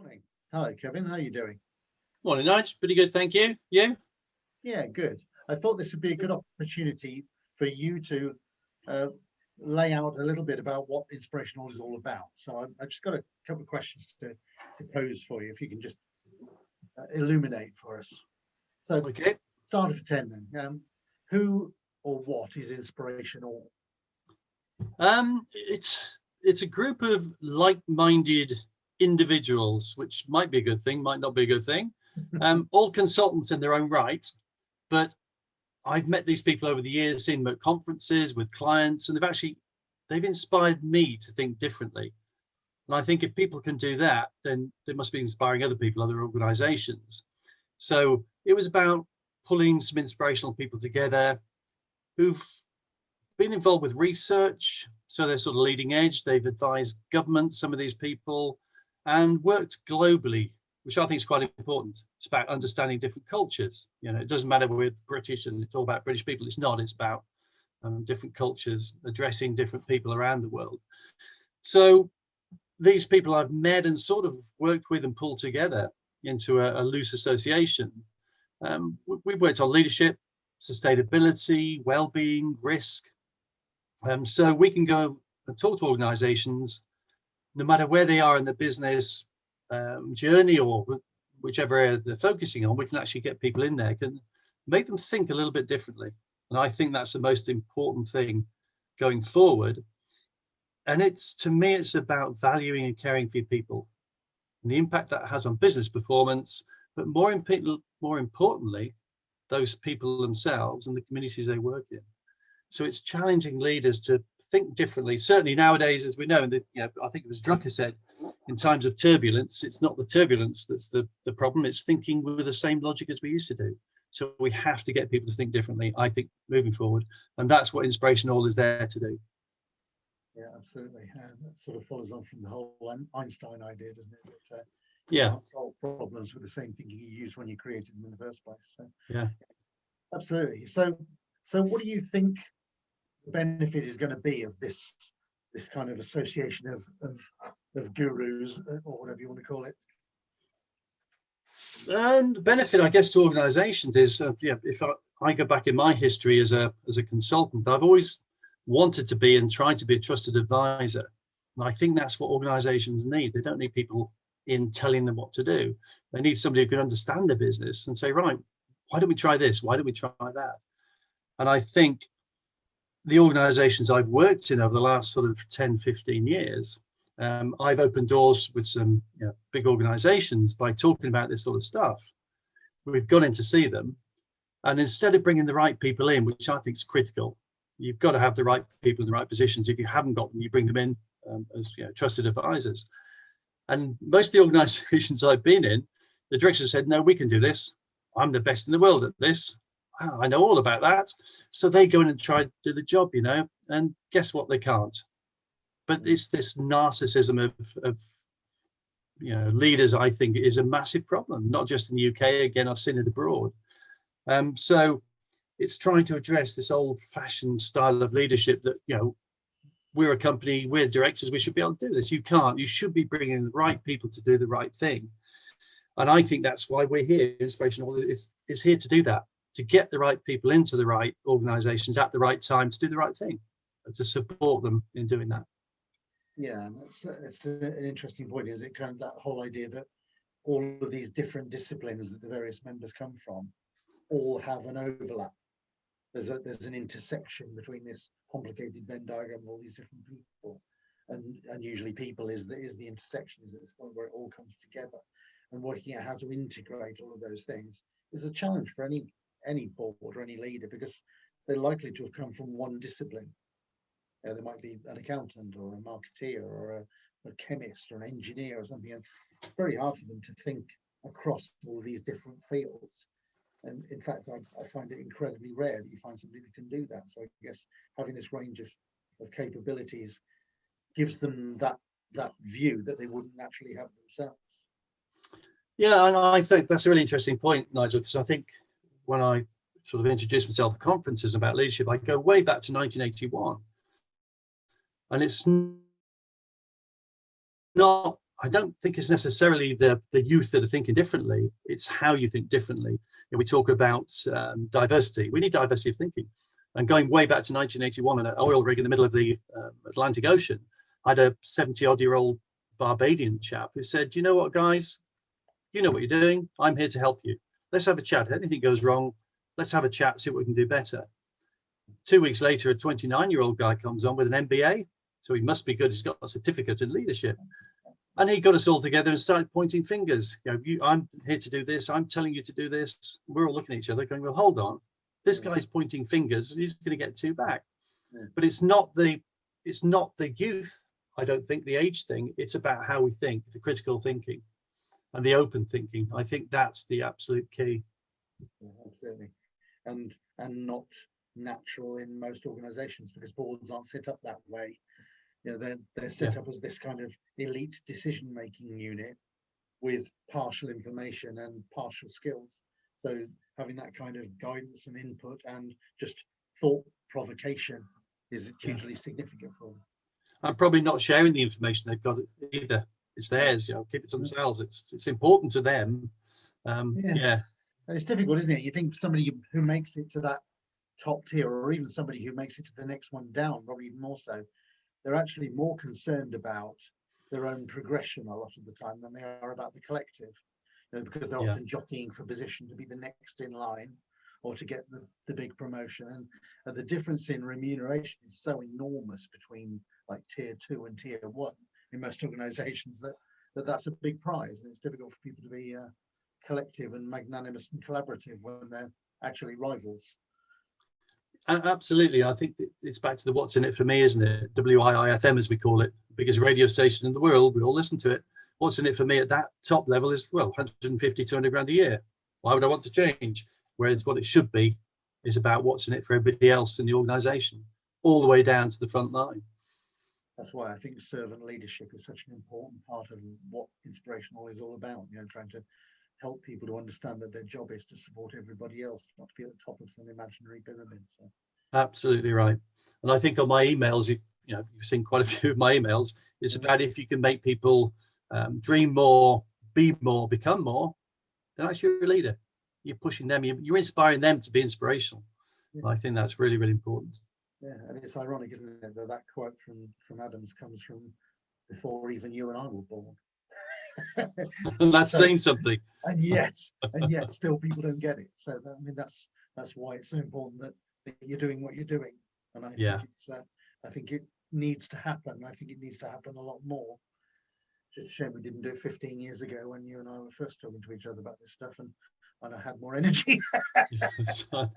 Morning. Hi, Kevin. How are you doing? Morning, Nigel. Pretty good, thank you. You? Yeah, good. I thought this would be a good opportunity for you to uh, lay out a little bit about what Inspirationall is all about. So I've just got a couple of questions to pose for you, if you can just illuminate for us. So Okay. start for 10 then. Who or what is Inspirationall? It's a group of like-minded individuals, which might be a good thing, might not be a good thing. All consultants in their own right, but I've met these people over the years, seen them at conferences with clients, and they've inspired me to think differently. And I think if people can do that, then they must be inspiring other people, other organizations. So it was about pulling some inspirational people together who've been involved with research, so they're sort of leading edge. They've advised governments, some of these people, and worked globally, which I think is quite important. It's about understanding different cultures. You know, it doesn't matter we're British and it's all about British people. It's not. It's about different cultures, addressing different people around the world. So these people I've met and sort of worked with and pulled together into a loose association. We've worked on leadership, sustainability, well-being, risk. So we can go and talk to organizations, no matter where they are in the business journey or whichever area they're focusing on. We can actually get people in there, can make them think a little bit differently. And I think that's the most important thing going forward. And to me, it's about valuing and caring for your people and the impact that has on business performance, but more importantly, those people themselves and the communities they work in. So it's challenging leaders to think differently. Certainly nowadays, as we know, I think it was Drucker said, in times of turbulence, it's not the turbulence that's the problem, it's thinking with the same logic as we used to do. So we have to get people to think differently, I think, moving forward. And that's what Inspirationall is there to do. Yeah, absolutely. That sort of follows on from the whole Einstein idea, doesn't it? That you Yeah. can't solve problems with the same thinking you used when you created them in the first place. So, Yeah. absolutely. So what do you think the benefit is going to be of this kind of association of gurus, or whatever you want to call it? The benefit, I guess, to organizations is, if I go back in my history as a consultant, I've always wanted to be and tried to be a trusted advisor. And I think that's what organizations need. They don't need people in telling them what to do. They need somebody who can understand the business and say, right, why don't we try this? Why don't we try that? And I think the organizations I've worked in over the last sort of 10, 15 years, I've opened doors with some big organizations by talking about this sort of stuff. We've gone in to see them. And instead of bringing the right people in, which I think is critical, you've got to have the right people in the right positions. If you haven't got them, you bring them in as trusted advisors. And most of the organizations I've been in, the directors said, no, we can do this. I'm the best in the world at this. Wow, I know all about that. So they go in and try to do the job, and guess what? They can't. But it's this narcissism of leaders, I think, is a massive problem, not just in the UK. Again, I've seen it abroad. So it's trying to address this old-fashioned style of leadership that, we're a company, we're directors, we should be able to do this. You can't. You should be bringing in the right people to do the right thing. And I think that's why we're here. Inspirationall is here to do that, to get the right people into the right organizations at the right time to do the right thing, to support them in doing that. Yeah, and that's an interesting point, is it? Kind of that whole idea that all of these different disciplines that the various members come from all have an overlap. There's an intersection between this complicated Venn diagram of all these different people, and usually people is the intersection, is at this point where it all comes together. And working out how to integrate all of those things is a challenge for any board or any leader, because they're likely to have come from one discipline. There might be an accountant or a marketeer or a chemist or an engineer or something. And it's very hard for them to think across all these different fields. And in fact, I find it incredibly rare that you find somebody that can do that. So I guess having this range of capabilities gives them that view that they wouldn't naturally have themselves. Yeah, and I think that's a really interesting point, Nigel, because I think when I sort of introduce myself at conferences about leadership, I go way back to 1981. And it's not I don't think it's necessarily the youth that are thinking differently. It's how you think differently. We talk about diversity. We need diversity of thinking. And going way back to 1981, an oil rig in the middle of the Atlantic Ocean, I had a 70-odd-year-old Barbadian chap who said, you know what, guys, you know what you're doing. I'm here to help you. Let's have a chat. If anything goes wrong, let's have a chat, see what we can do better. 2 weeks later, a 29-year-old guy comes on with an MBA. So he must be good. He's got a certificate in leadership. And he got us all together and started pointing fingers. I'm here to do this. I'm telling you to do this. We're all looking at each other going, well, hold on. This guy's pointing fingers. He's going to get two back. But it's not the youth, I don't think, the age thing. It's about how we think, the critical thinking and the open thinking. I think that's the absolute key. Yeah, absolutely. And not natural in most organizations, because boards aren't set up that way. They're set up as this kind of elite decision-making unit with partial information and partial skills. So having that kind of guidance and input and just thought provocation is hugely significant for them. I'm probably not sharing the information they've got either. It's theirs, keep it to themselves. It's important to them. And it's difficult, isn't it? You think somebody who makes it to that top tier, or even somebody who makes it to the next one down, probably even more so, they're actually more concerned about their own progression a lot of the time than they are about the collective, because they're often jockeying for position to be the next in line or to get the big promotion. And the difference in remuneration is so enormous between like tier 2 and tier 1 in most organizations that's a big prize. And it's difficult for people to be collective and magnanimous and collaborative when they're actually rivals. Absolutely. I think it's back to the what's in it for me, isn't it? WIIFM, as we call it, biggest radio station in the world. We all listen to it. What's in it for me at that top level is, 150, 200 grand a year. Why would I want to change? Whereas what it should be is about what's in it for everybody else in the organization, all the way down to the front line. That's why I think servant leadership is such an important part of what Inspirationall is all about, trying to help people to understand that their job is to support everybody else, not to be at the top of some imaginary pyramid. So. Absolutely right. And I think on my emails, you've seen quite a few of my emails. It's about if you can make people dream more, be more, become more, then actually you're a leader. You're pushing them. You're inspiring them to be inspirational. Yeah. I think that's really, really important. Yeah, and it's ironic, isn't it, that quote from Adams comes from before even you and I were born. That's saying something. And yet still people don't get it. So that's why it's so important that you're doing what you're doing. And I think it needs to happen. I think it needs to happen a lot more. It's a shame we didn't do it 15 years ago when you and I were first talking to each other about this stuff, and I had more energy. But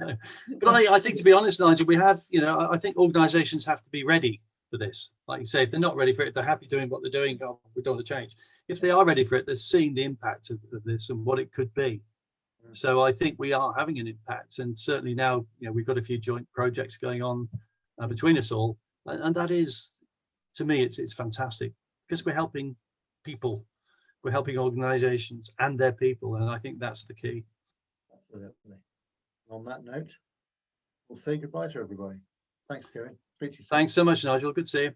I think, to be honest, Nigel, we have, I think organizations have to be ready for this. Like you say, if they're not ready for it, they're happy doing what they're doing, we don't want to change. If they are ready for it, they're seeing the impact of this and what it could be. So I think we are having an impact, and certainly now, we've got a few joint projects going on between us all, and that is, to me, it's fantastic, because we're helping people, we're helping organizations and their people, and I think that's the key. Absolutely. On that note, we'll say goodbye to everybody. Thanks, Kevin. Speak to you soon. Thanks so much, Nigel. Good to see you.